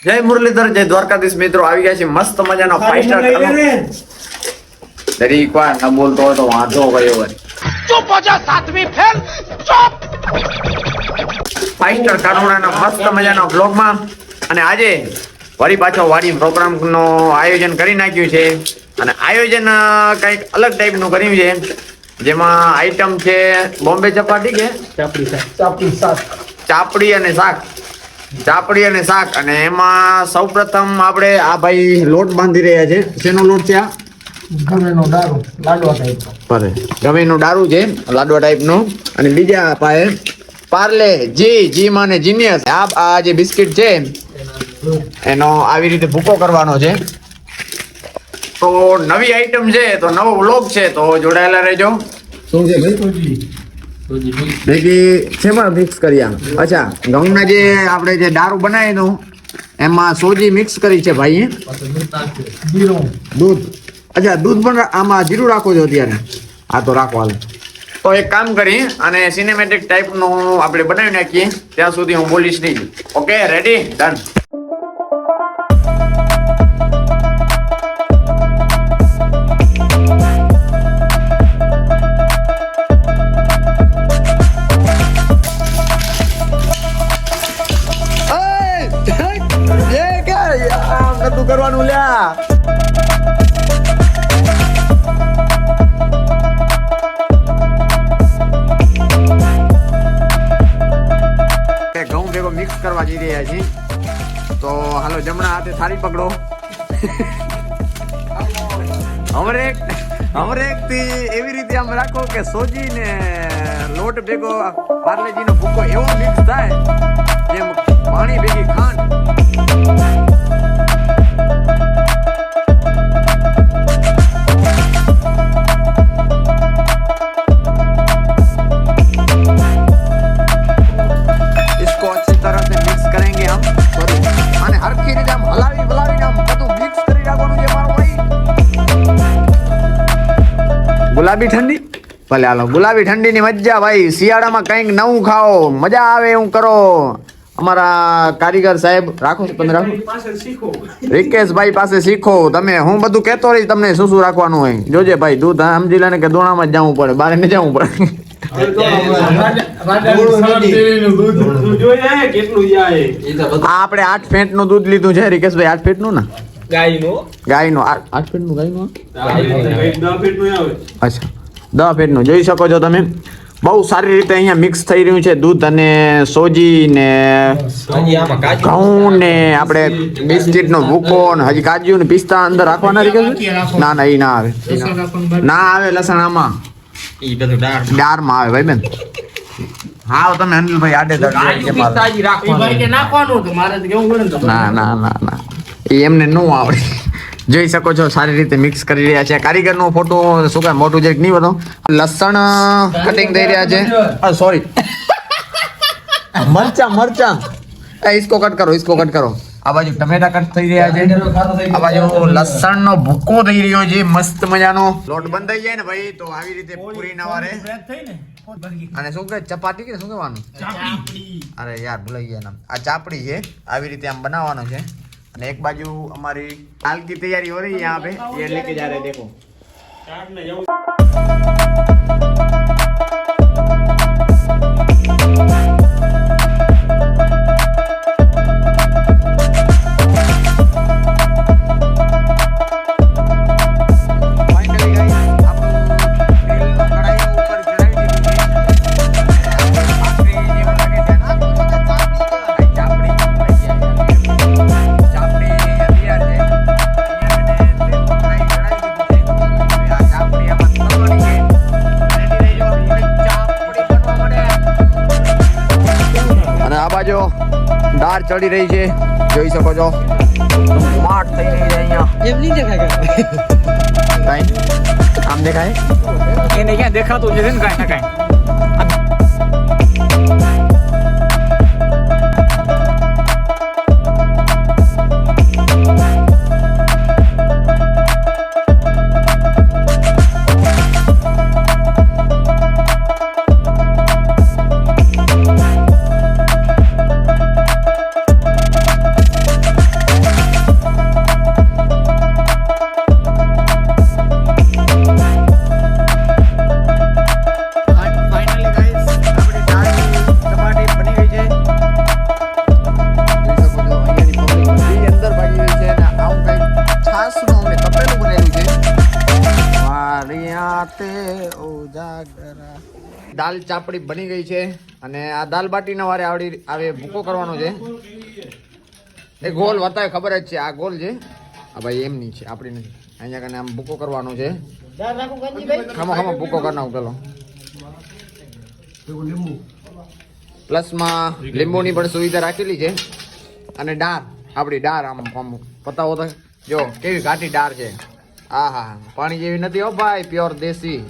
જય મુરલીધર, જય દ્વારકાધીશ મિત્રો. આવી ગયા છે મસ્ત મજાનો 5 સ્ટાર દરેક વાર ન બોલતો હોય તો વાંધો ગયો હોય. ચૂપ હો જા સાતમી ફેલ ચૂપ. 5 સ્ટાર કારોડાના મસ્ત મજાનો બ્લોગમાં અને આજે વળી પાછો વાડી પ્રોગ્રામ નો આયોજન કરી નાખ્યું છે અને આયોજન કંઈક અલગ ટાઈપનું કર્યું છે, જેમાં આઈટમ છે બોમ્બે ચપાટી કે ચાપડી અને શાક. અને એમાં સૌપ્રથમ આપણે આ ભાઈ લોટ બાંધી રહ્યા છે. શેનો લોટ છે? આ ગમેનો દારૂ, લાડવા ટાઈપનો. ગમેનો દારૂ છે, લાડવા ટાઈપનો. અને બીજા પાસે પાર્લે જી માને જીનિયસ. આ જે બિસ્કિટ છે એનો આવી રીતે ભૂકો કરવાનો છે. તો નવી આઈટમ છે, તો નવો વ્લોગ છે, તો જોડાયેલા રહેજો. શું છે ભાઈ? શેમાં મિક્સ કર્યા? અચ્છા, ઘઉંના જે આપણે જે દારૂ બનાવી દઉં એમાં સોજી મિક્સ કરી છે ભાઈ. દૂધ. અચ્છા, દૂધ પણ આમાં જીરું રાખો છો અત્યારે? હા, તો રાખો હાલ. તો એક કામ કરી અને સિનેમેટિક ટાઈપનું આપણે બનાવી નાખીએ, ત્યાં સુધી હું બોલીશ નહીં. Okay, ready? ડન. કરવાનું લ્યા. ઘઉં ભેગો મિક્સ કરવા જઈ રહ્યા છીએ. તો હાલો, જમણા હાથે થાળી પકડો. અમરેક થી એવી રીતે આમ રાખો કે સોજી ને લોટ ભેગો પાર્લેજી નો ભૂકો એવો મિક્સ થાય જેમ પાણી ભેગી ખાંડ. ગુલાબી ઠંડી ભલે હાલો. ગુલાબી ઠંડી ની મજા ભાઈ. શિયાળામાં કંઈક નવું ખાઓ, મજા આવે એવું કરો. અમારા કારીગર સાહેબ રાખો છો, તમે રાખો. રિકેશભાઈ પાસે શીખો તમે. હું બધું કેતો રહીશ તમને શું શું રાખવાનું હોય. જોજે ભાઈ, દૂધ સમજી લે ને કે દોણામાં જ જવું પડે, બહાર ને જવું પડે. આપણે 8 ફેંટ નું દૂધ લીધું છે રિકેશભાઈ. 8 ફેંટ નું ને ગાયનું 8 ફેંટ નું ગાયનું. અચ્છા, 10 ફેંટ નું. જોઈ શકો છો તમે. બહુ સારી રીતે અહીંયા મિક્સ થઈ રહ્યું છે દૂધ અને સોજી ને ઘઉં ને આપણે બિસ્કિટ નો ભૂકો ને હજી કાજુ ને પિસ્તા અંદર રાખવાના. ના ના, એ ના આવે. ના આવે લસણ આમાં, દાળમાં આવે ભાઈ બેન. હા, તમે અનિલભાઈ આડે ના એ એમને ન આવડે. જોઈ શકો છો સારી રીતે મિક્સ કરી રહ્યા છે. કારીગર નો ફોટો શું કાંઈ મોટું છે નહીં બધો. લસણ કટિંગ થઈ રહ્યા છે. સોરી, મરચા ઇસકો કટ કરો. આ બાજુ ટમેટા કટ થઈ રહ્યા છે. આ બાજુ લસણ નો ભૂકો થઈ રહ્યો છે મસ્ત મજાનો. લોટ બંધાઈ જાય ને ભાઈ તો આવી રીતે પૂરી નવારે. અને શું કે ચપાટી કે શું કહેવાનું? અરે યાર, ભૂલાઈ ગયા નામ. આ ચાપડી છે, આવી રીતે આમ બનાવવાનો છે. અને એક બાજુ हमारी दाल की तैयारी हो रही है यहाँ पे. ये लेके जा रहे हैं, देखो. દાળ ચડી રહી છે, જોઈ શકો છો. સ્માર્ટ થઈ રહી છે અહીંયા. એમ નહીં દેખાય કાંઈ આમ દેખાય એને ક્યાં દેખાતું છે ને કાંઈ ના કાંઈ. દાલ ચાપડી બની ગઈ છે અને આ દાલ બાટીના વારે આવે ભૂકો કરવાનો છે. એ ગોલ વતાય ખબર જ છે, આ ગોલ છે. આ ભાઈ એમની છે, આપણી નથી. અહીંયા કને આમ ભૂકો કરવાનો છે. ખામો ભૂકો કરી નાખું પેલો. પ્લસમાં લીંબુની પણ સુવિધા રાખેલી છે. અને ડાર, આપણી ડાર આમ પતાવો તો જો કેવી ઘાટી ડાર છે. હા પાણી જેવી નથી હો ભાઈ, પ્યોર દેશી.